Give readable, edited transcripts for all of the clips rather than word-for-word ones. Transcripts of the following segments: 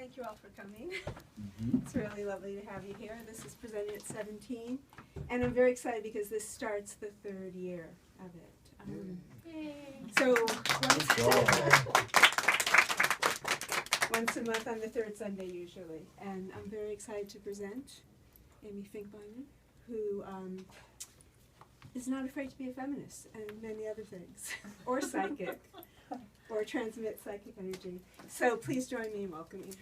Thank you all for coming. It's really lovely to have you here. This is presented at 17, and I'm very excited because this starts the 3rd year of it. So once a month on the 3rd Sunday usually, and I'm very excited to present Amy Finkbeiner, who is not afraid to be a feminist and many other things, or psychic, or transmit psychic energy. So please join me in welcoming her.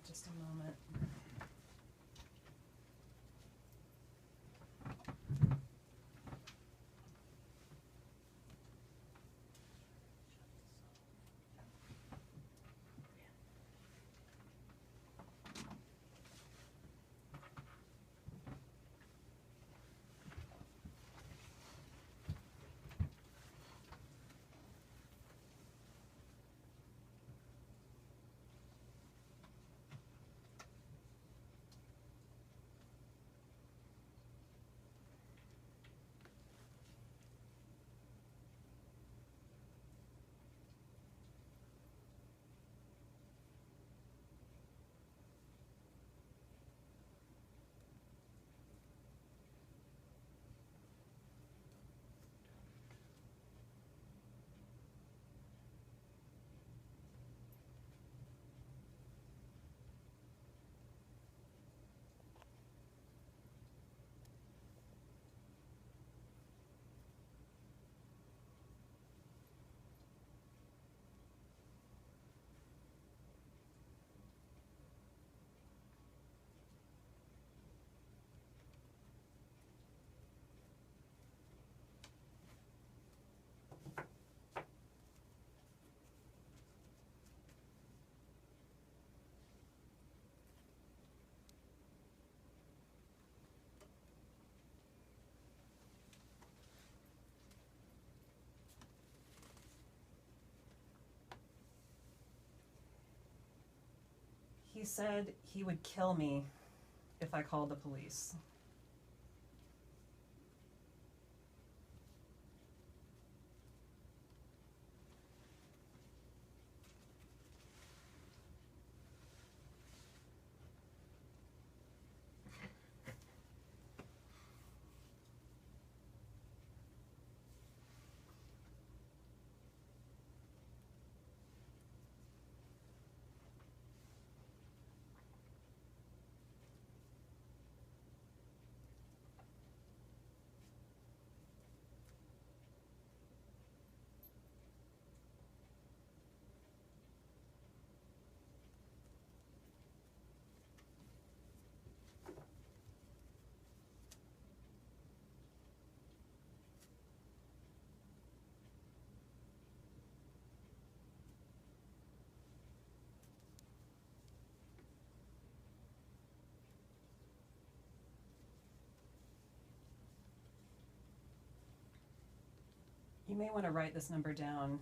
Just a moment. He said he would kill me if I called the police. You may want to write this number down.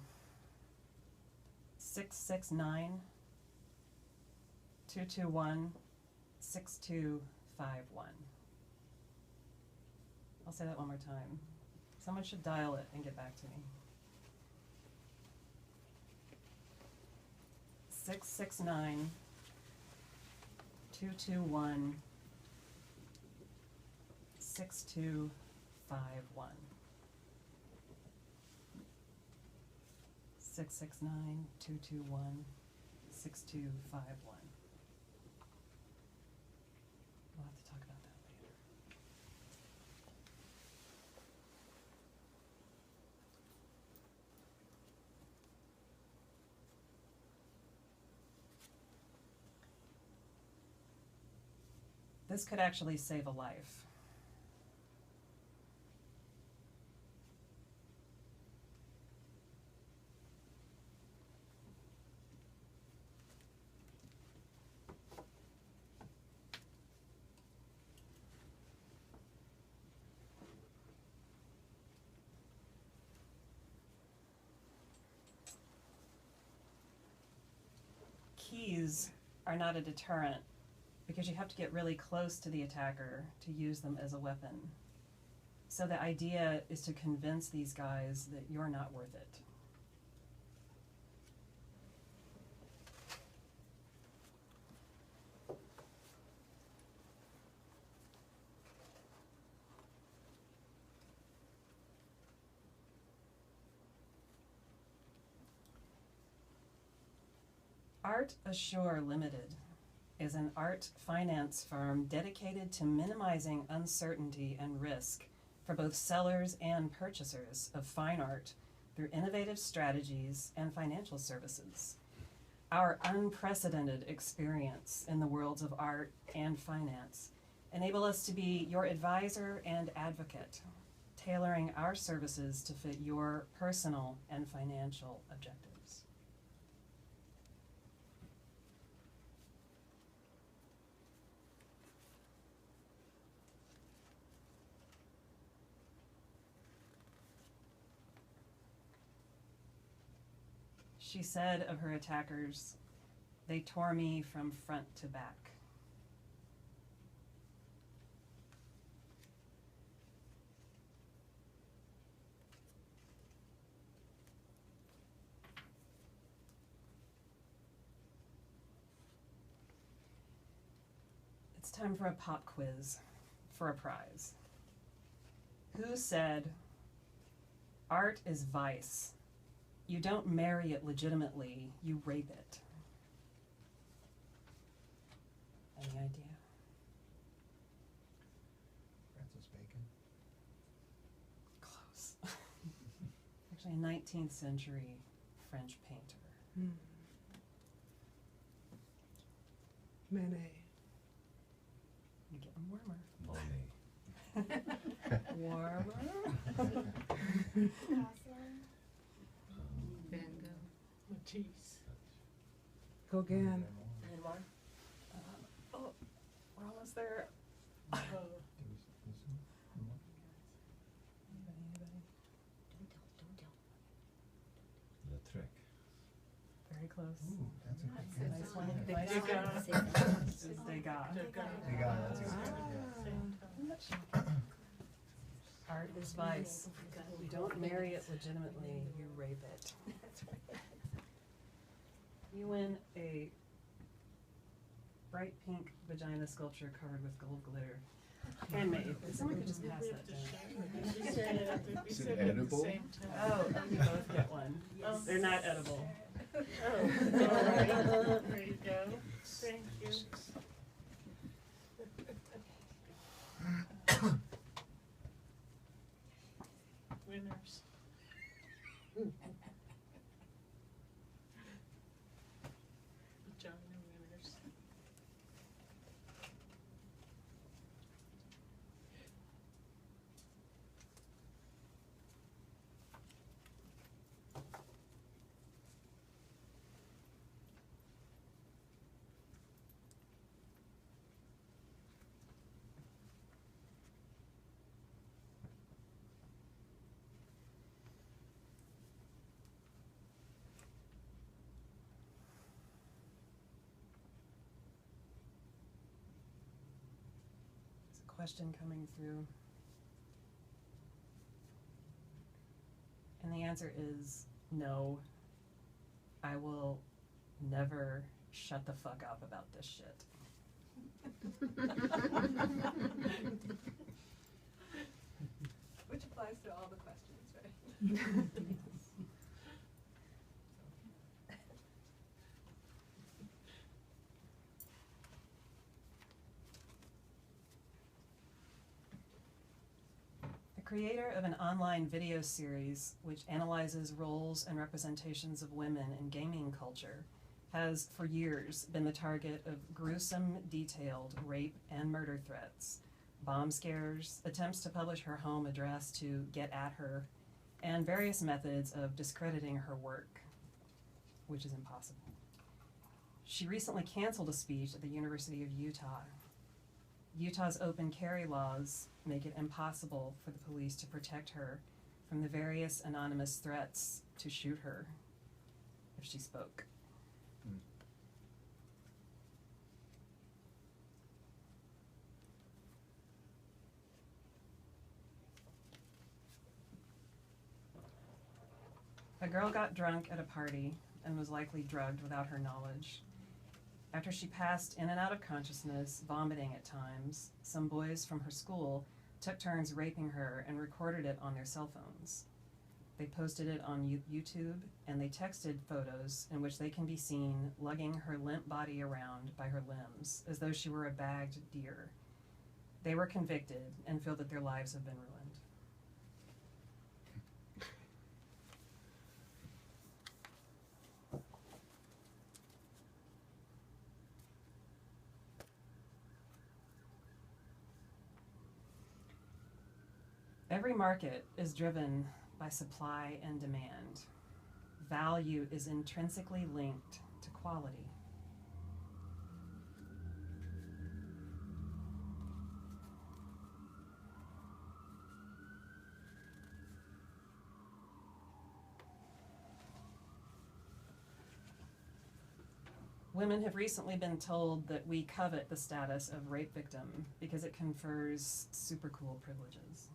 669-221-6251. I'll say that one more time. Someone should dial it and get back to me. 669-221-6251. 669-221-6251. We'll have to talk about that later. This could actually save a life. Keys are not a deterrent because you have to get really close to the attacker to use them as a weapon. So the idea is to convince these guys that you're not worth it. Art Assure Limited is an art finance firm dedicated to minimizing uncertainty and risk for both sellers and purchasers of fine art through innovative strategies and financial services. Our unprecedented experience in the worlds of art and finance enable us to be your advisor and advocate, tailoring our services to fit your personal and financial objectives. She said of her attackers, "They tore me from front to back." It's time for a pop quiz for a prize. Who said, "Art is vice. You don't marry it legitimately, you rape it"? Any idea? Francis Bacon. Close. Actually, a 19th century French painter. Manet. You're getting warmer. Monet. Warmer? Van Gogh. Matisse. Gauguin. Any more? Oh, we're almost there. Anybody? Lautrec. Very close. Ooh, that's a good Nice guess. one. Yeah. Nice Degas. This is Degas. Degas, that's a good guess, yeah. Art is vice. You don't marry it legitimately, you rape it. You win a bright pink vagina sculpture covered with gold glitter. Handmade. Someone could just pass that down. Is it edible? Oh, you both get one. They're not edible. Oh, all right. There you go. Thank you. Winners. Vagina winners. There's a question coming through. And the answer is no. I will never shut the fuck up about this shit. Which applies to all the questions, right? The creator of an online video series which analyzes roles and representations of women in gaming culture has for years been the target of gruesome, detailed rape and murder threats, bomb scares, attempts to publish her home address to get at her, and various methods of discrediting her work, which is impossible. She recently canceled a speech at the University of Utah. Utah's open carry laws make it impossible for the police to protect her from the various anonymous threats to shoot her if she spoke. A girl got drunk at a party and was likely drugged without her knowledge. After she passed in and out of consciousness, vomiting at times, some boys from her school took turns raping her and recorded it on their cell phones. They posted it on YouTube, and they texted photos in which they can be seen lugging her limp body around by her limbs as though she were a bagged deer. They were convicted and feel that their lives have been ruined. Every market is driven by supply and demand. Value is intrinsically linked to quality. Women have recently been told that we covet the status of rape victim because it confers super cool privileges.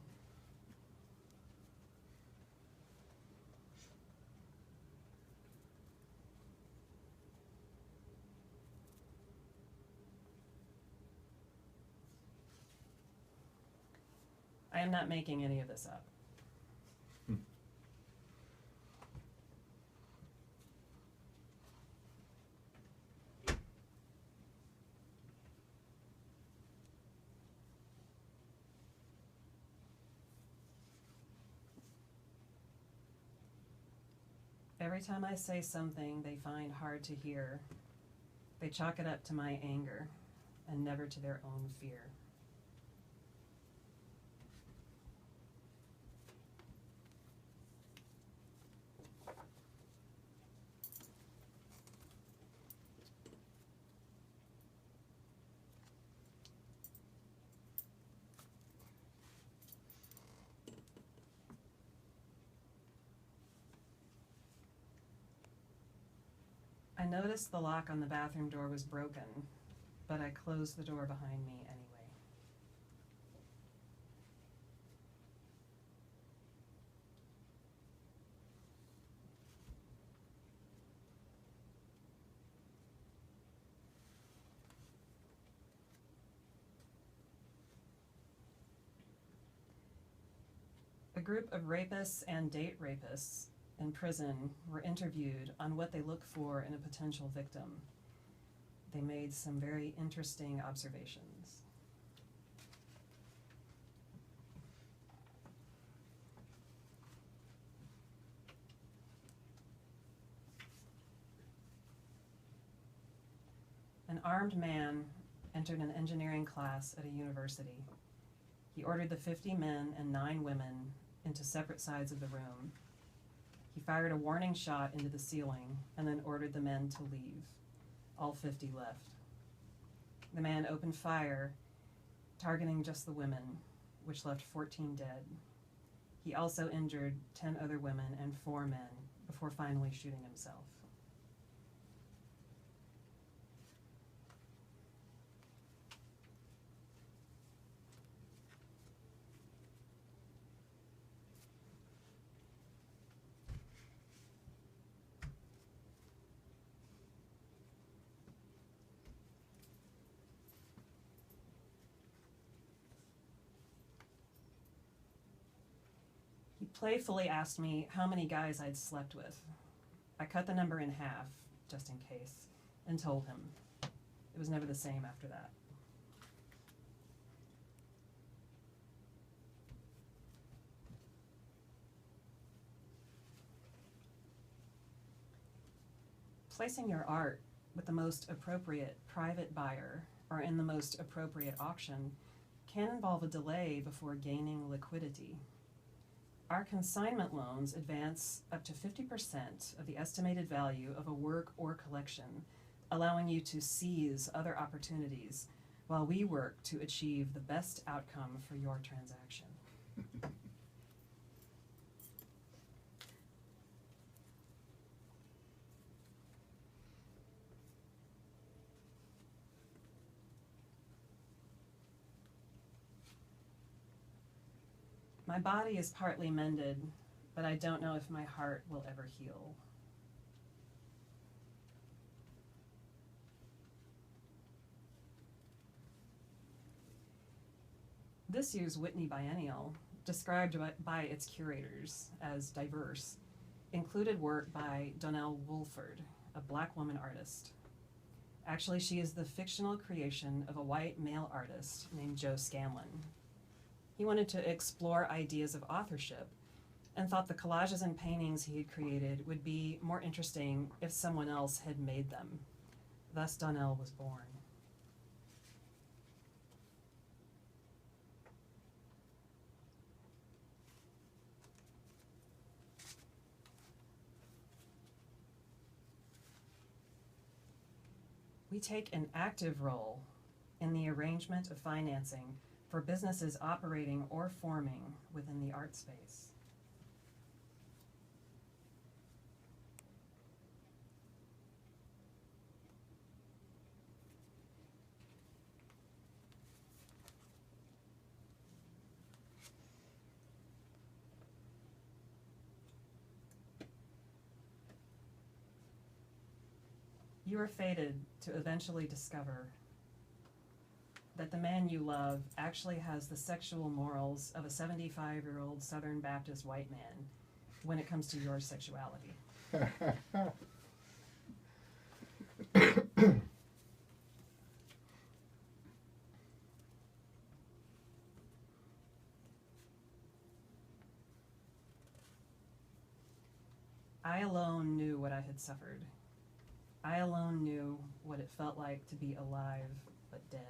I am not making any of this up. Every time I say something they find hard to hear, they chalk it up to my anger and never to their own fear. I noticed the lock on the bathroom door was broken, but I closed the door behind me anyway. A group of rapists and date rapists in prison were interviewed on what they look for in a potential victim. They made some very interesting observations. An armed man entered an engineering class at a university. He ordered the 50 men and 9 women into separate sides of the room. He fired a warning shot into the ceiling and then ordered the men to leave. All 50 left. The man opened fire, targeting just the women, which left 14 dead. He also injured 10 other women and 4 men before finally shooting himself. He playfully asked me how many guys I'd slept with. I cut the number in half, just in case, and told him. It was never the same after that. Placing your art with the most appropriate private buyer or in the most appropriate auction can involve a delay before gaining liquidity. Our consignment loans advance up to 50% of the estimated value of a work or collection, allowing you to seize other opportunities while we work to achieve the best outcome for your transaction. My body is partly mended, but I don't know if my heart will ever heal. This year's Whitney Biennial, described by its curators as diverse, included work by Donnell Woolford, a Black woman artist. Actually, she is the fictional creation of a white male artist named Joe Scanlon. He wanted to explore ideas of authorship and thought the collages and paintings he had created would be more interesting if someone else had made them. Thus, Donnell was born. We take an active role in the arrangement of financing for businesses operating or forming within the art space. You are fated to eventually discover that the man you love actually has the sexual morals of a 75-year-old Southern Baptist white man when it comes to your sexuality. I alone knew what I had suffered. I alone knew what it felt like to be alive but dead.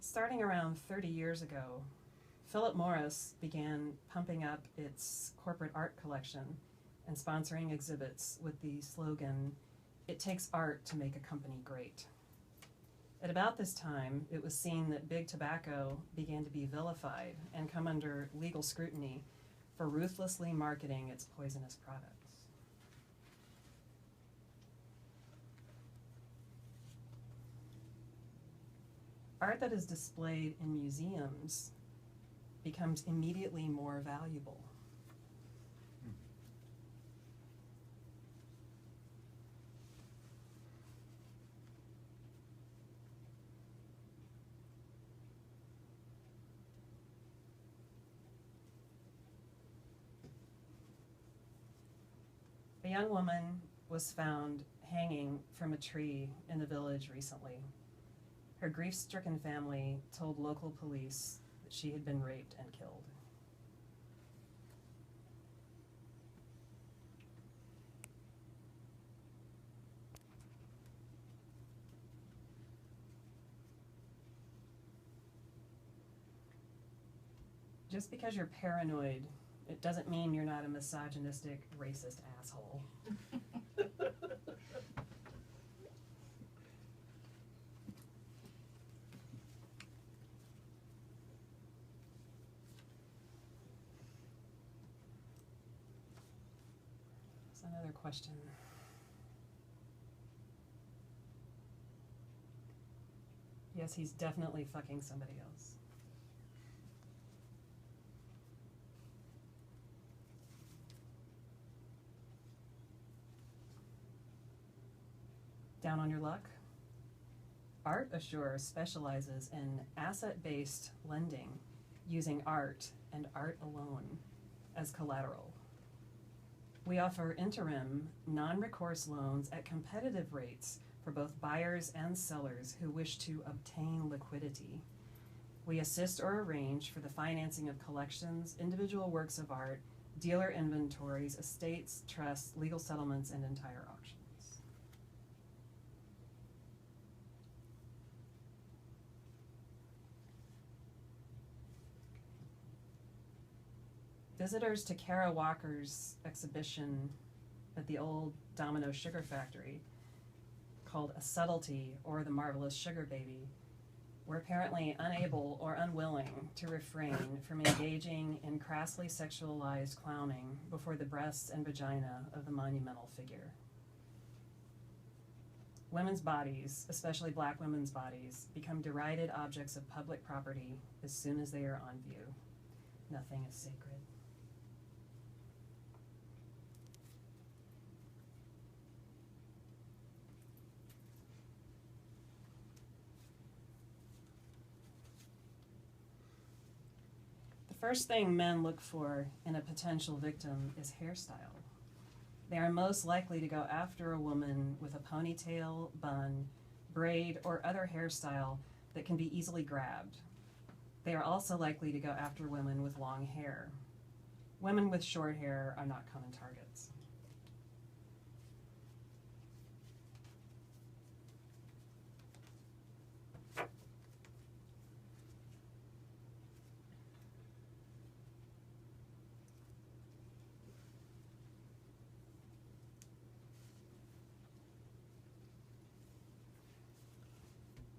Starting around 30 years ago, Philip Morris began pumping up its corporate art collection and sponsoring exhibits with the slogan, "It takes art to make a company great." At about this time, it was seen that big tobacco began to be vilified and come under legal scrutiny for ruthlessly marketing its poisonous products. Art that is displayed in museums becomes immediately more valuable. A young woman was found hanging from a tree in the village recently. Her grief-stricken family told local police that she had been raped and killed. Just because you're paranoid, it doesn't mean you're not a misogynistic, racist asshole. That's another question. Yes, he's definitely fucking somebody else. Down on your luck? Art Assure specializes in asset-based lending using art and art alone as collateral. We offer interim, non-recourse loans at competitive rates for both buyers and sellers who wish to obtain liquidity. We assist or arrange for the financing of collections, individual works of art, dealer inventories, estates, trusts, legal settlements, and entire auctions. Visitors to Kara Walker's exhibition at the old Domino Sugar Factory called A Subtlety or The Marvelous Sugar Baby, were apparently unable or unwilling to refrain from engaging in crassly sexualized clowning before the breasts and vagina of the monumental figure. Women's bodies, especially black women's bodies, become derided objects of public property as soon as they are on view. Nothing is sacred. The first thing men look for in a potential victim is hairstyle. They are most likely to go after a woman with a ponytail, bun, braid, or other hairstyle that can be easily grabbed. They are also likely to go after women with long hair. Women with short hair are not common targets.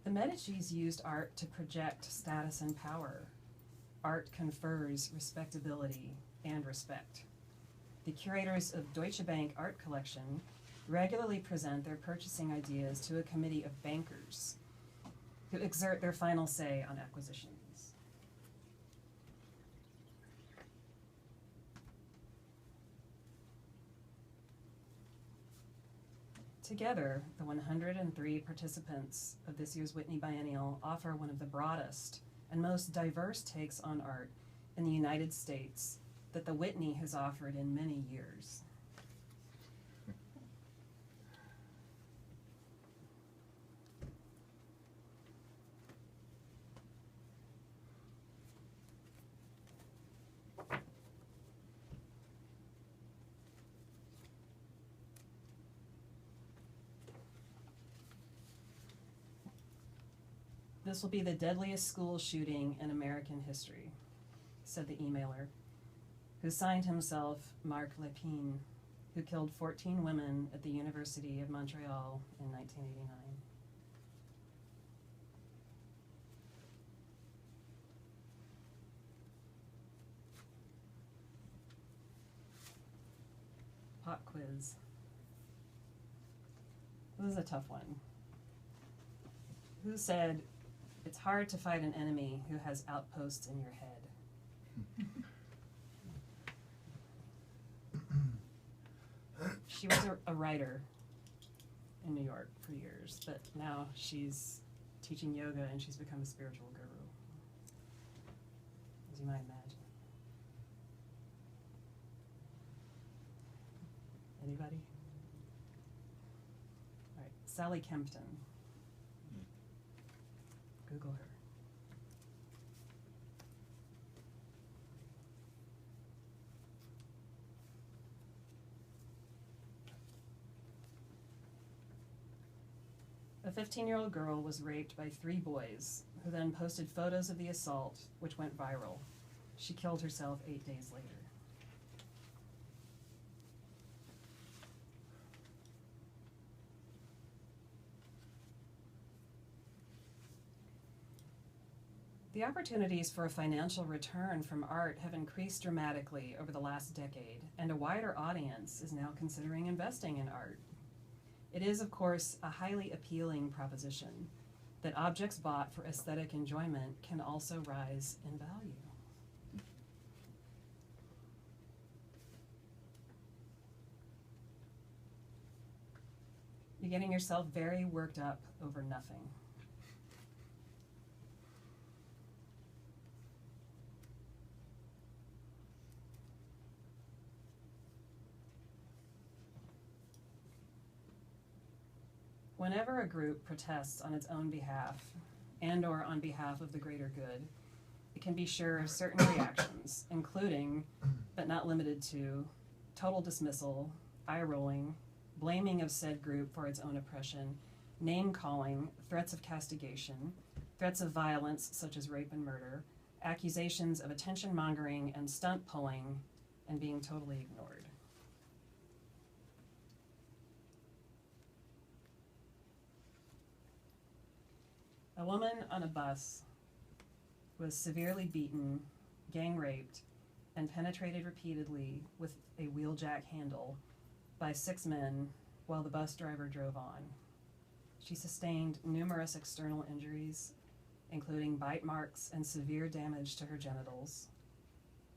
The Medicis used art to project status and power. Art confers respectability and respect. The curators of Deutsche Bank art collection regularly present their purchasing ideas to a committee of bankers who exert their final say on acquisitions. Together, the 103 participants of this year's Whitney Biennial offer one of the broadest and most diverse takes on art in the United States that the Whitney has offered in many years. This will be the deadliest school shooting in American history, said the emailer, who signed himself Marc Lépine, who killed 14 women at the University of Montreal in 1989. Pop quiz. This is a tough one. Who said, "It's hard to fight an enemy who has outposts in your head"? She was a writer in New York for years, but now she's teaching yoga and she's become a spiritual guru, as you might imagine. Anybody? All right, Sally Kempton. Google her. A 15-year-old girl was raped by 3 boys, who then posted photos of the assault, which went viral. She killed herself 8 days later. The opportunities for a financial return from art have increased dramatically over the last decade, and a wider audience is now considering investing in art. It is, of course, a highly appealing proposition that objects bought for aesthetic enjoyment can also rise in value. You're getting yourself very worked up over nothing. Whenever a group protests on its own behalf and or on behalf of the greater good, it can be sure of certain reactions, including, but not limited to, total dismissal, eye-rolling, blaming of said group for its own oppression, name-calling, threats of castigation, threats of violence such as rape and murder, accusations of attention-mongering and stunt-pulling, and being totally ignored. A woman on a bus was severely beaten, gang raped, and penetrated repeatedly with a wheeljack handle by 6 men while the bus driver drove on. She sustained numerous external injuries, including bite marks and severe damage to her genitals.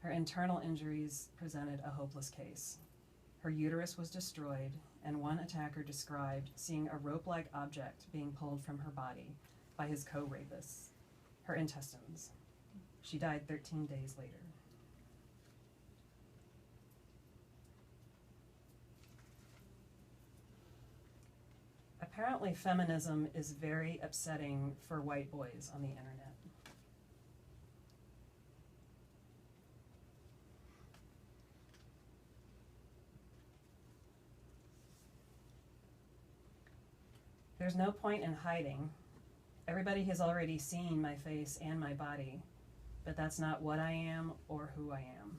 Her internal injuries presented a hopeless case. Her uterus was destroyed, and one attacker described seeing a rope-like object being pulled from her body by his co-rapists, her intestines. She died 13 days later. Apparently, feminism is very upsetting for white boys on the internet. There's no point in hiding. Everybody has already seen my face and my body, but that's not what I am or who I am.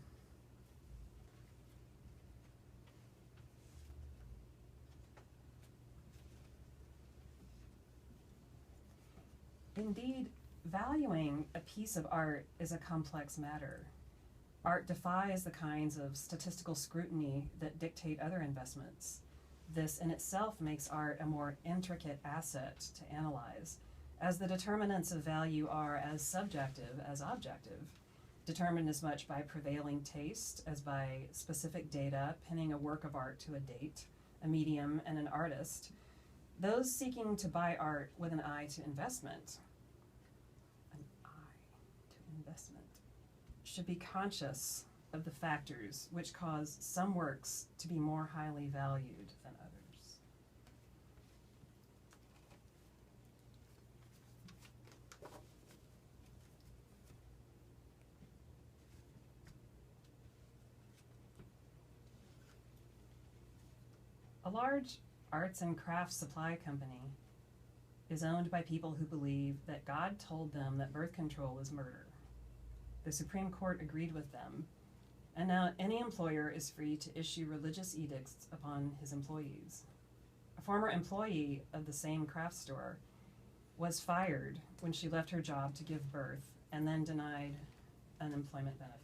Indeed, valuing a piece of art is a complex matter. Art defies the kinds of statistical scrutiny that dictate other investments. This in itself makes art a more intricate asset to analyze, as the determinants of value are as subjective as objective, determined as much by prevailing taste as by specific data pinning a work of art to a date, a medium, and an artist. Those seeking to buy art with an eye to investment, should be conscious of the factors which cause some works to be more highly valued than others. A large arts and crafts supply company is owned by people who believe that God told them that birth control is murder. The Supreme Court agreed with them, and now any employer is free to issue religious edicts upon his employees. A former employee of the same craft store was fired when she left her job to give birth and then denied unemployment benefits.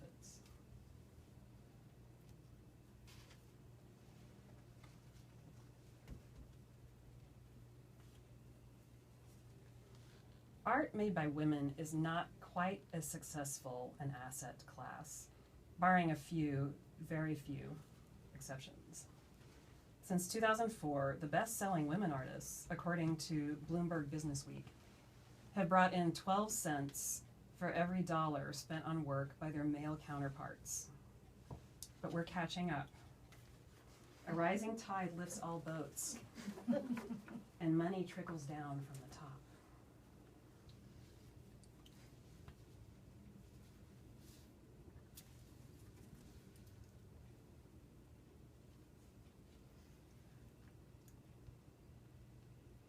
Art made by women is not quite as successful an asset class, barring a few, very few exceptions. Since 2004, the best-selling women artists, according to Bloomberg Businessweek, have brought in 12 cents for every dollar spent on work by their male counterparts. But we're catching up. A rising tide lifts all boats, and money trickles down from the top.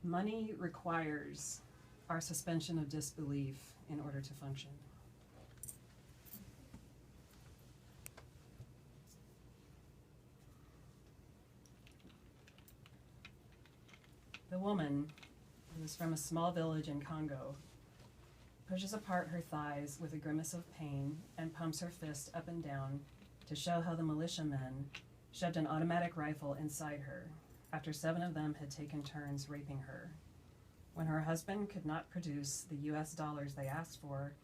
Money requires our suspension of disbelief in order to function. The woman, who is from a small village in Congo, pushes apart her thighs with a grimace of pain and pumps her fist up and down to show how the militiamen shoved an automatic rifle inside her after 7 of them had taken turns raping her. When her husband could not produce the US dollars they asked for,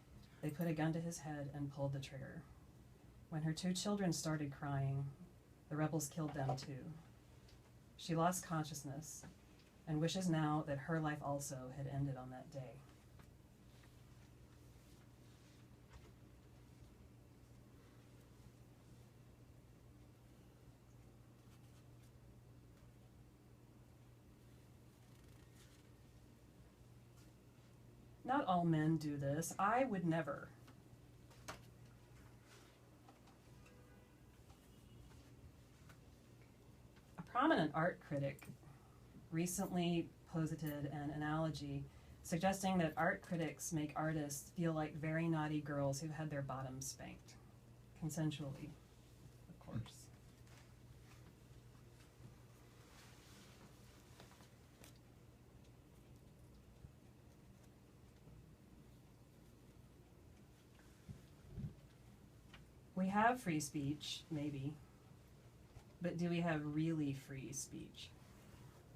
they put a gun to his head and pulled the trigger. When her 2 children started crying, the rebels killed them too. She lost consciousness and wishes now that her life also had ended on that day. Not all men do this. I would never. A prominent art critic recently posited an analogy suggesting that art critics make artists feel like very naughty girls who had their bottoms spanked, consensually, of course. We have free speech, maybe, but do we have really free speech?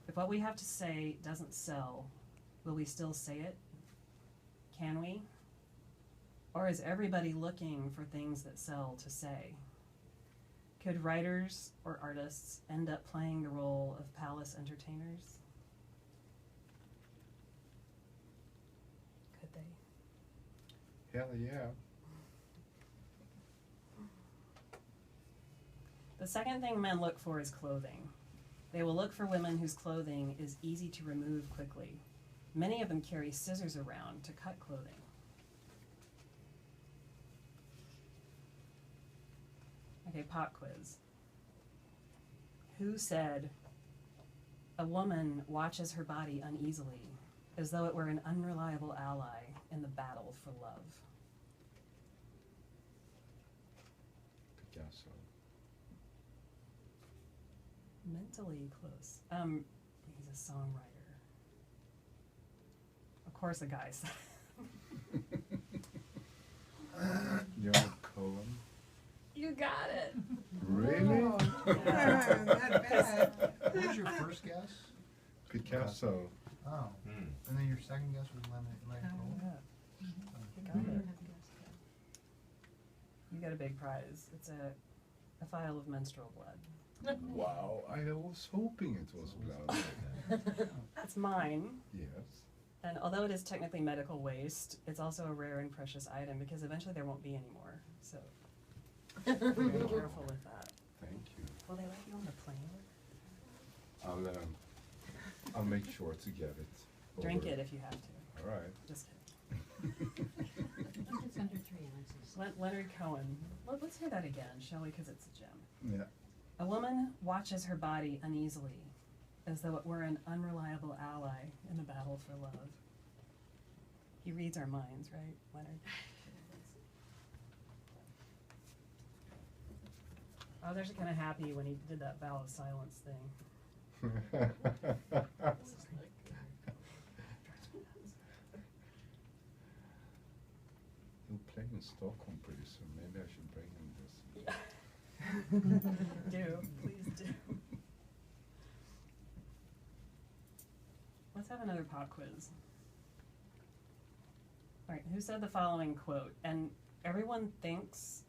If what we have to say doesn't sell, will we still say it? Can we? Or is everybody looking for things that sell to say? Could writers or artists end up playing the role of palace entertainers? Could they? Hell yeah. The second thing men look for is clothing. They will look for women whose clothing is easy to remove quickly. Many of them carry scissors around to cut clothing. Okay, pop quiz. Who said, "A woman watches her body uneasily, as though it were an unreliable ally in the battle for love"? Picasso. Mentally close. He's a songwriter. Of course a guy said. John Cohen. You got it. Really? Oh, yeah, not bad. What was your first guess? Picasso. Oh, and then your second guess was Leonard Cohen? You got it. You got a big prize. It's a vial of menstrual blood. Wow, I was hoping it was blood. It's mine, Yes. and although it is technically medical waste, it's also a rare and precious item because eventually there won't be any more. So be very careful with that. Thank you. Will they let you on the plane? I'll make sure to get it. Drink over. it if you have to. All right. Just kidding. It's under 3 ounces. Leonard Cohen. Let's hear that again, shall we? Because it's a gem. Yeah. A woman watches her body uneasily, as though it were an unreliable ally in the battle for love. He reads our minds, right, Leonard? Oh, they're kind of happy when he did that vow of silence thing. He'll play in Stockholm pretty soon. Maybe I should bring him this. Yeah. Do, please do. Let's have another pop quiz. All right, who said the following quote? And everyone thinks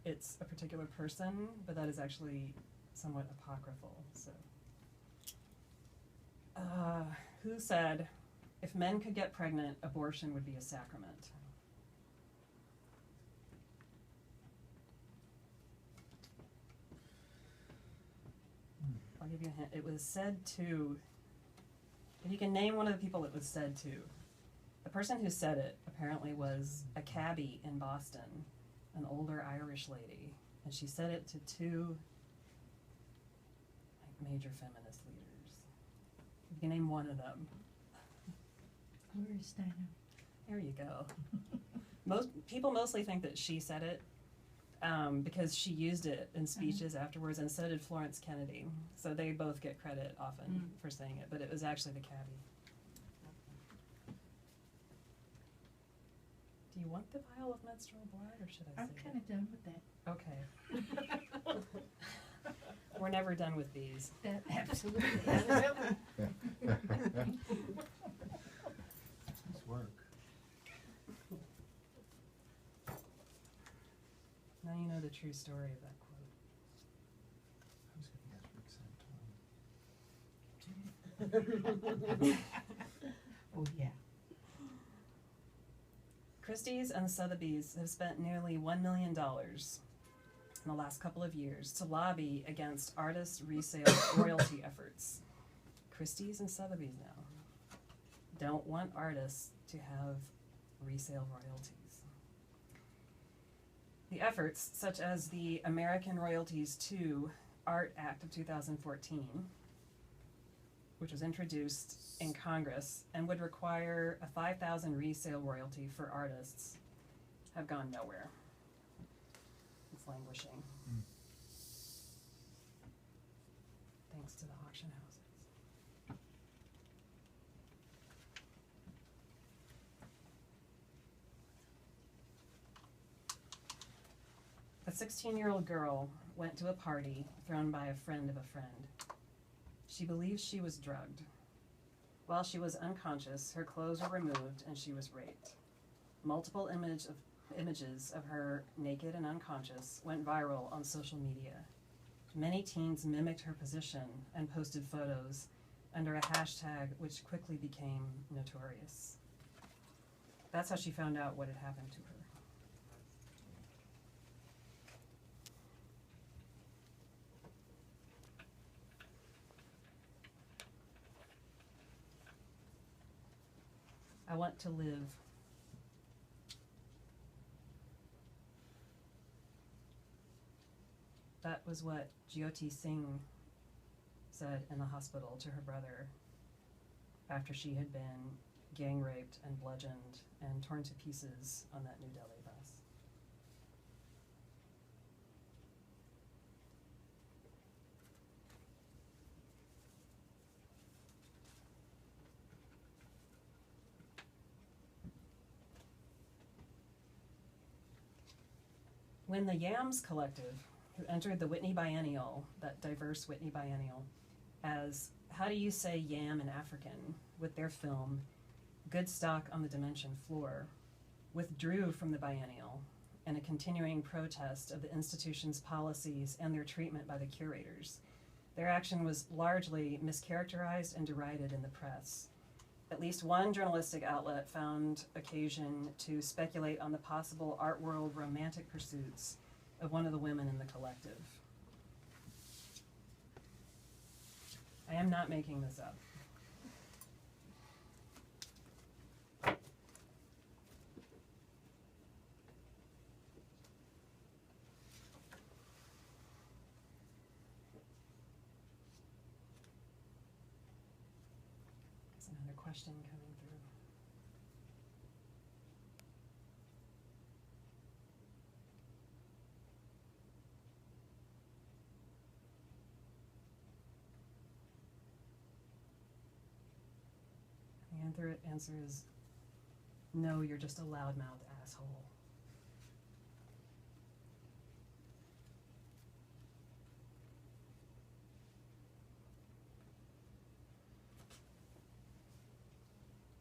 it's a particular person, but that is actually somewhat apocryphal, so. Who said, "If men could get pregnant, abortion would be a sacrament"? I'll give you a hint. It was said to, if you can name one of the people it was said to, the person who said it apparently was a cabbie in Boston, an older Irish lady, and she said it to two major feminist leaders. You can name one of them. Gloria Steinem. There you go. Most people mostly think that she said it because she used it in speeches afterwards, and so did Florence Kennedy. So they both get credit often for saying it, but it was actually the cabbie. Do you want the vial of menstrual blood, or should I I'm save kind of done with that. it? Okay. We're never done with these. That absolutely. Nice work. Now you know the true story of that quote. I was gonna guess Rick Santorum. Oh, yeah. Christie's and Sotheby's have spent nearly $1 million in the last couple of years to lobby against artist resale royalty efforts. Christie's and Sotheby's now don't want artists to have resale royalties. The efforts, such as the American Royalties to Art Act of 2014, which was introduced in Congress and would require a $5,000 resale royalty for artists, have gone nowhere. It's languishing. Thanks to the auction houses. A 16-year-old girl went to a party thrown by a friend of a friend. She believes she was drugged. While she was unconscious, her clothes were removed and she was raped. Multiple images of her naked and unconscious went viral on social media. Many teens mimicked her position and posted photos under a hashtag which quickly became notorious. That's how she found out what had happened to her. I want to live. That was what Jyoti Singh said in the hospital to her brother after she had been gang raped and bludgeoned and torn to pieces on that New Delhi bus. When the Yams Collective, who entered the Whitney Biennial, that diverse Whitney Biennial, as How Do You Say Yam in African, with their film, Good Stock on the Dimension Floor, withdrew from the biennial in a continuing protest of the institution's policies and their treatment by the curators. Their action was largely mischaracterized and derided in the press. At least one journalistic outlet found occasion to speculate on the possible art world romantic pursuits of one of the women in the collective. I am not making this up. There's another question coming through. The answer is no, you're just a loudmouth asshole.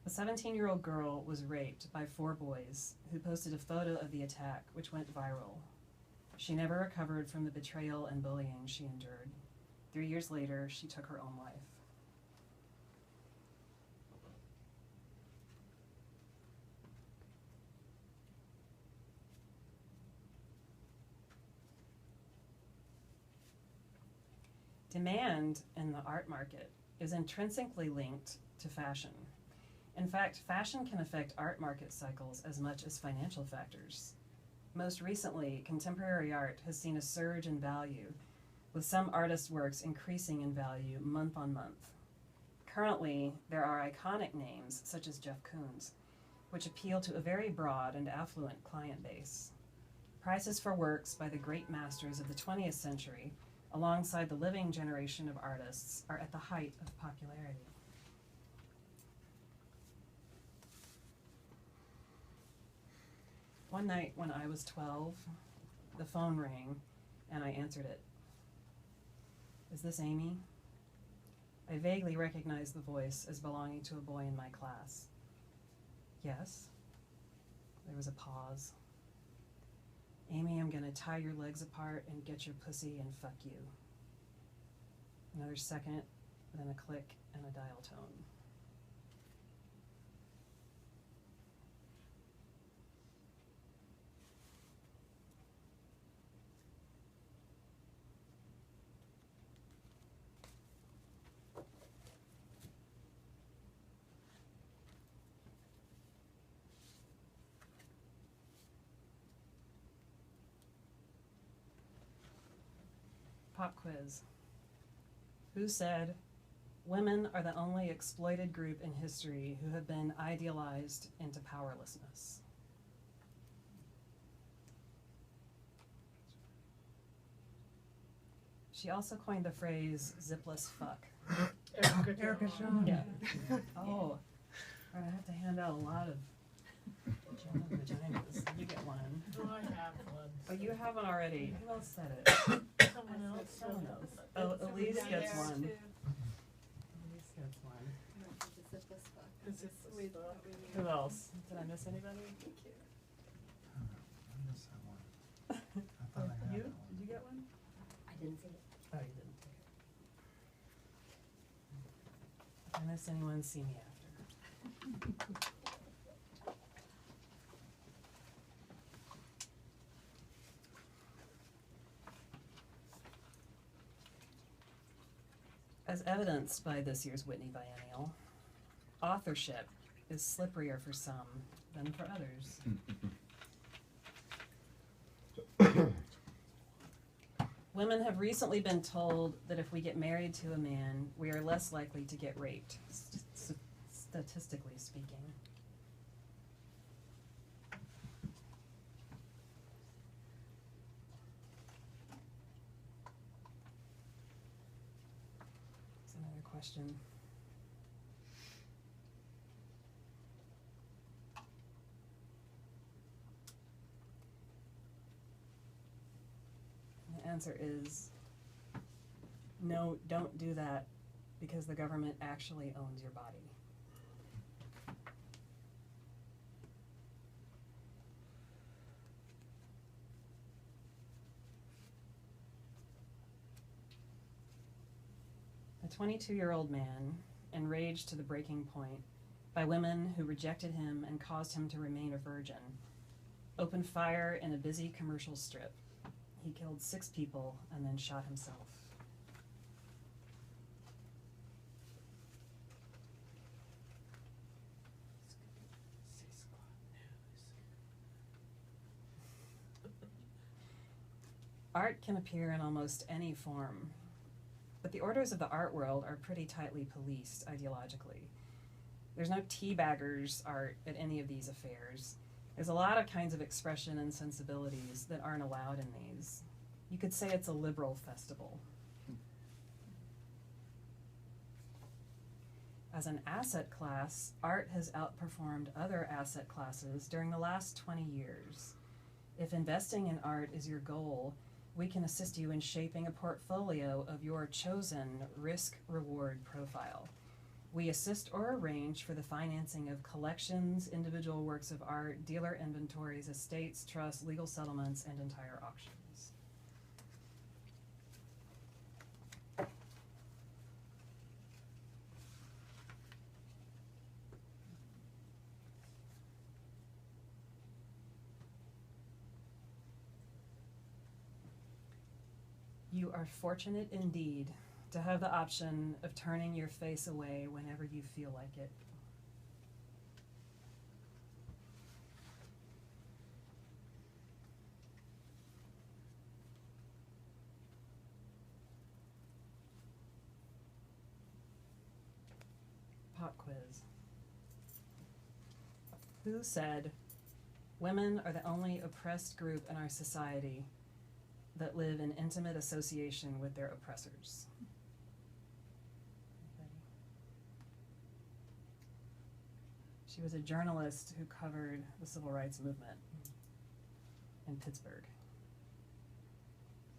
A 17-year-old girl was raped by 4 boys who posted a photo of the attack, which went viral. She never recovered from the betrayal and bullying she endured. 3 years later, she took her own life. Demand in the art market is intrinsically linked to fashion. In fact, fashion can affect art market cycles as much as financial factors. Most recently, contemporary art has seen a surge in value, with some artists' works increasing in value month on month. Currently, there are iconic names such as Jeff Koons, which appeal to a very broad and affluent client base. Prices for works by the great masters of the 20th century, alongside the living generation of artists, are at the height of popularity. One night when I was 12, the phone rang and I answered it. Is this Amy? I vaguely recognized the voice as belonging to a boy in my class. Yes. There was a pause. Amy, I'm gonna tie your legs apart and get your pussy and fuck you. Another second, then a click and a dial tone. Pop quiz. Who said, women are the only exploited group in history who have been idealized into powerlessness? She also coined the phrase zipless fuck. Erica Shawn. Yeah. Oh, I have to hand out a lot of Vaginas. You get one. Do I have one? Oh, you have one already. Who else said it? Someone else. Someone else. Oh, Elise Down gets there, one. too. Elise gets one. Is it the We stuff? thought we knew. Who else? Did I miss anybody? I missed that one. I thought I had You? that one. Did you get one? I didn't see it. Oh, you didn't. Okay. If I miss anyone, see me after. As evidenced by this year's Whitney Biennial, authorship is slipperier for some than for others. Women have recently been told that if we get married to a man, we are less likely to get raped, statistically speaking. That's another question. The answer is no, don't do that because the government actually owns your body. A 22-year-old man, enraged to the breaking point by women who rejected him and caused him to remain a virgin, opened fire in a busy commercial strip. He killed 6 people and then shot himself. Art can appear in almost any form, but the orders of the art world are pretty tightly policed ideologically. There's no teabaggers art at any of these affairs. There's a lot of kinds of expression and sensibilities that aren't allowed in these. You could say it's a liberal festival. As an asset class, art has outperformed other asset classes during the last 20 years. If investing in art is your goal, we can assist you in shaping a portfolio of your chosen risk-reward profile. We assist or arrange for the financing of collections, individual works of art, dealer inventories, estates, trusts, legal settlements, and entire auctions. You are fortunate indeed to have the option of turning your face away whenever you feel like it. Pop quiz. Who said, "Women are the only oppressed group in our society that live in intimate association with their oppressors"? Anybody? She was a journalist who covered the civil rights movement in Pittsburgh,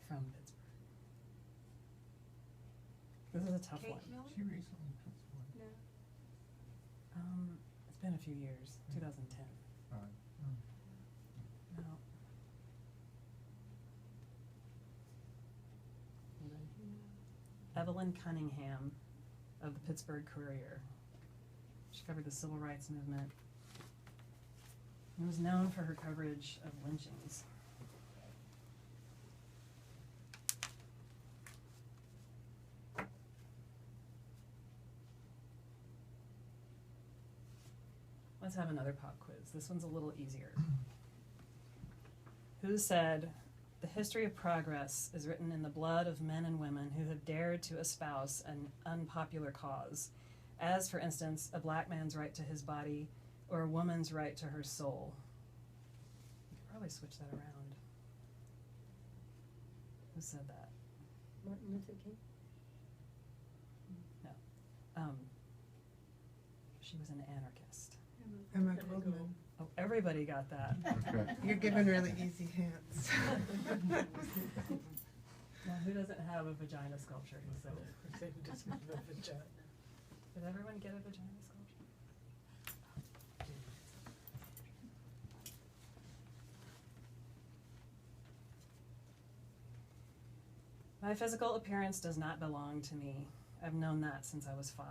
from Pittsburgh. This is a tough Kate one. Miller? She recently passed away. No. It's been a few years, 2010. Alright. No. Anybody? Evelyn Cunningham of the Pittsburgh Courier. She covered the civil rights movement and was known for her coverage of lynchings. Let's have another pop quiz. This one's a little easier. Who said, "The history of progress is written in the blood of men and women who have dared to espouse an unpopular cause, as, for instance, a black man's right to his body or a woman's right to her soul"? You could probably switch that around. Who said that? Martin Luther King? She was an anarchist. Emma Goldman. Oh, everybody got that. Okay. You're giving really easy hints. Now, who doesn't have a vagina sculpture? So, Same doesn't have a vagina. did everyone get a vagina sculpture? My physical appearance does not belong to me. I've known that since I was 5.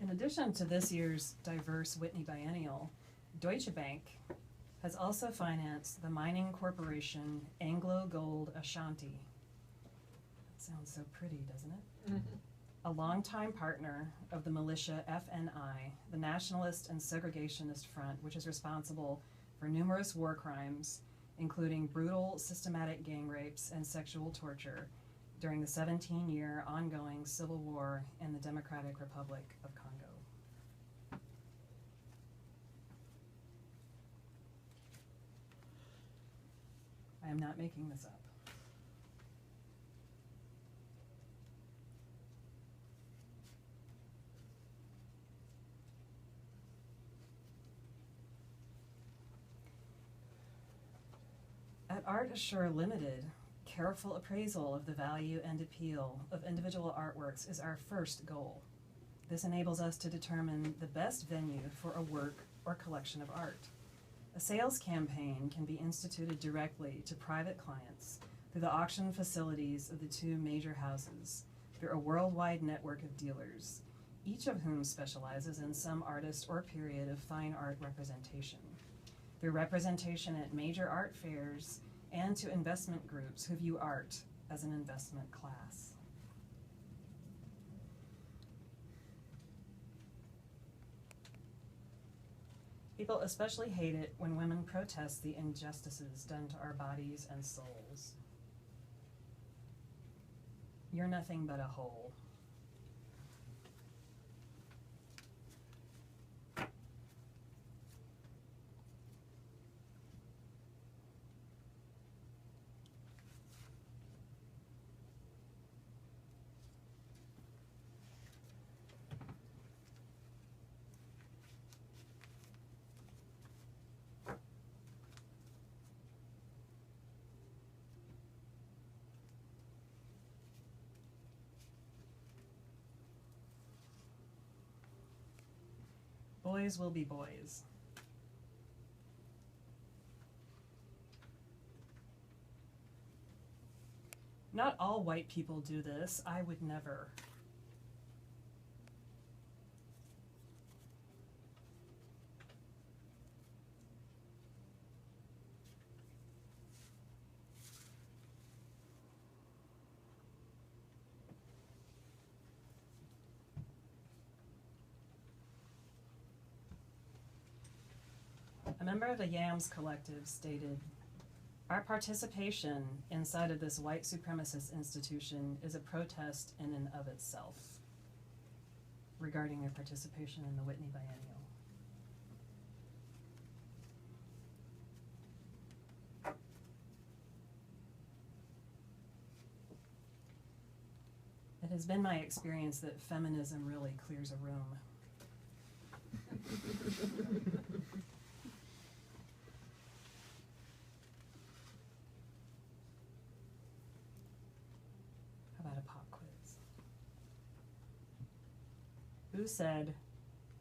In addition to this year's diverse Whitney Biennial, Deutsche Bank has also financed the mining corporation Anglo Gold Ashanti. That sounds so pretty, doesn't it? A longtime partner of the militia FNI, the Nationalist and Segregationist Front, which is responsible for numerous war crimes, including brutal, systematic gang rapes and sexual torture during the 17-year ongoing civil war in the Democratic Republic of Congo. I am not making this up. At Art Assure Limited, careful appraisal of the value and appeal of individual artworks is our first goal. This enables us to determine the best venue for a work or collection of art. A sales campaign can be instituted directly to private clients through the auction facilities of the 2 major houses, through a worldwide network of dealers, each of whom specializes in some artist or period of fine art representation, through representation at major art fairs, and to investment groups who view art as an investment class. People especially hate it when women protest the injustices done to our bodies and souls. You're nothing but a hole. Boys will be boys. Not all white people do this. I would never. A member of the YAMS collective stated, "Our participation inside of this white supremacist institution is a protest in and of itself," regarding their participation in the Whitney Biennial. It has been my experience that feminism really clears a room. How about a pop quiz? Who said,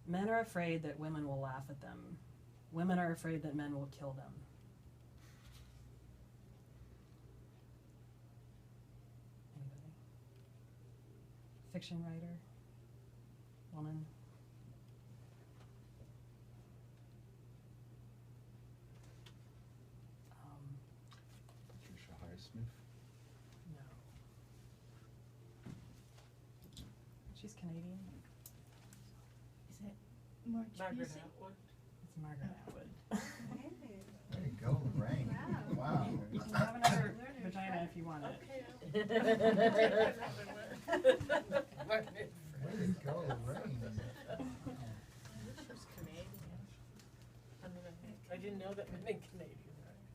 "Men are afraid that women will laugh at them. Women are afraid that men will kill them"? Anybody? Fiction writer? Woman? Patricia Highsmith. No. She's Canadian. Is it March Margaret Music? Atwood. It's Margaret Atwood. There you go, Lorraine. Wow. You can have another vagina if you want it. Okay. Way to go, Lorraine. She's Canadian. I mean, I didn't know that many Canadian writers.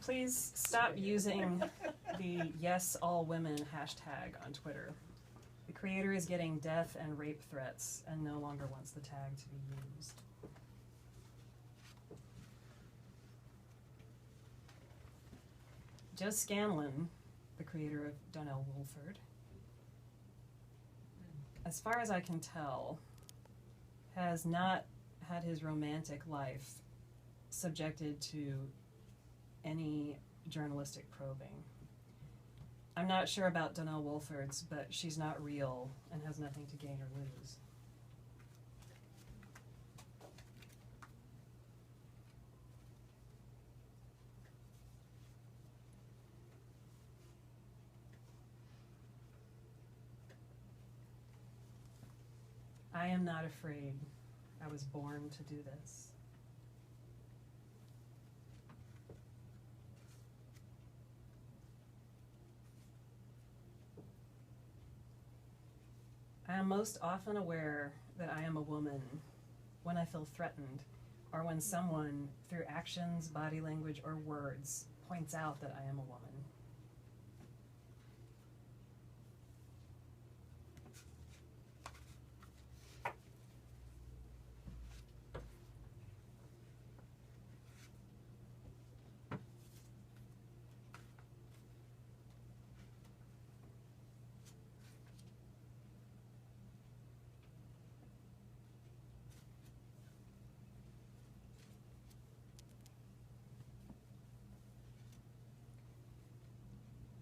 please stop using the yes all women hashtag on Twitter. The creator is getting death and rape threats and no longer wants the tag to be used. Joe Scanlon, the creator of Donnell Wolford, as far as I can tell, has not had his romantic life subjected to any journalistic probing. I'm not sure about Donnell Wolford's, but she's not real and has nothing to gain or lose. I am not afraid. I was born to do this. I am most often aware that I am a woman when I feel threatened, or when someone, through actions, body language, or words, points out that I am a woman.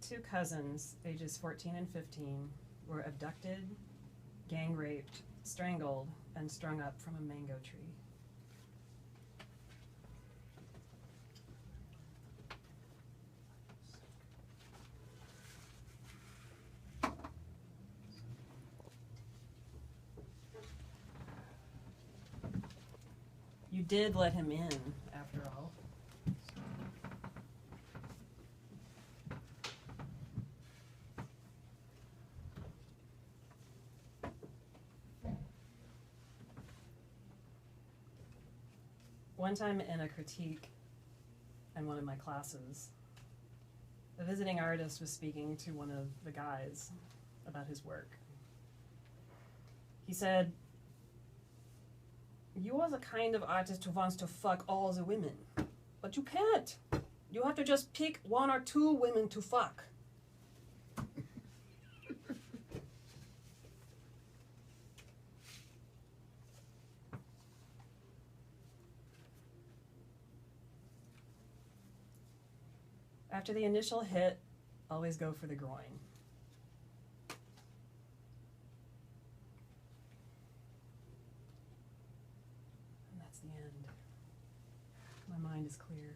Two cousins, ages 14 and 15, were abducted, gang raped, strangled, and strung up from a mango tree. You did let him in, after all. One time in a critique in one of my classes, the visiting artist was speaking to one of the guys about his work. He said, "You are the kind of artist who wants to fuck all the women, but you can't. You have to just pick one or two women to fuck." After the initial hit, always go for the groin. And that's the end. My mind is clear.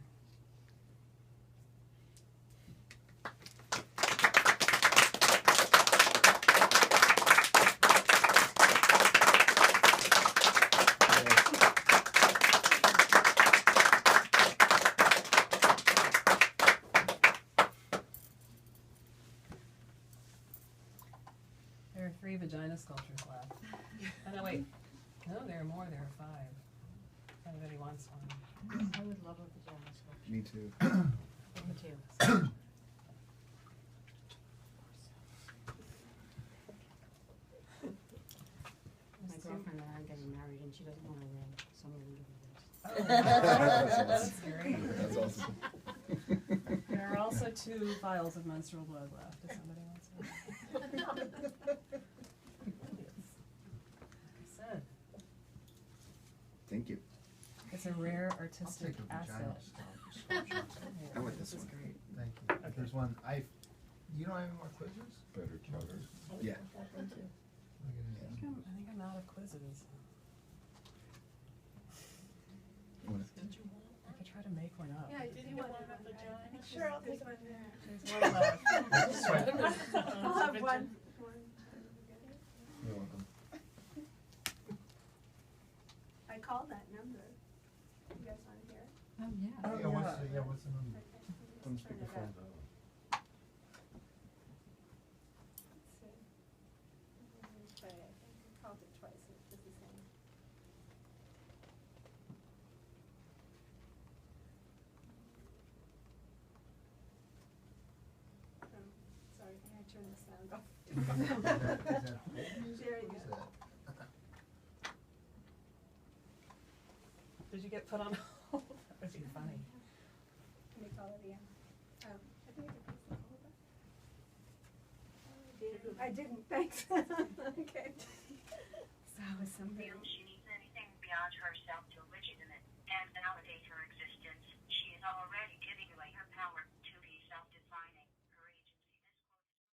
There are 3 vagina sculptures left. Oh no, wait. No, there are more. There are 5. If anybody wants one. I would love a vagina sculpture. Me too. Me too. My girlfriend and I are getting married and she doesn't want a ring, so I'm gonna give her this. Oh, that's great. That's awesome. There are also 2 vials of menstrual blood left. If somebody wants one. Said. Thank you. It's a rare I'll artistic take a asset. vagina sculpture. I like this is one. great. Thank you. Okay. There's one, you don't have any more quizzes? Better cover. Yeah. Look at it. I think I'm out of quizzes. Wanna- I could try to make one up. Yeah, Did you want a vagina? Sure, I'll take one. There's one left. Sweat. I'll have one. You're welcome. I called that number. You guys want to hear it? Oh, yeah. Oh, Yeah, what's the number? Okay, let's On turn it speakerphone. up. Let's see. Let me try it. I think I called it twice. It's the same. turn the sound off. Is that hold music? There you What is go. that? Did you get put on hold? That would be funny. Can we call it again? I think I could press the call button. I didn't, thanks.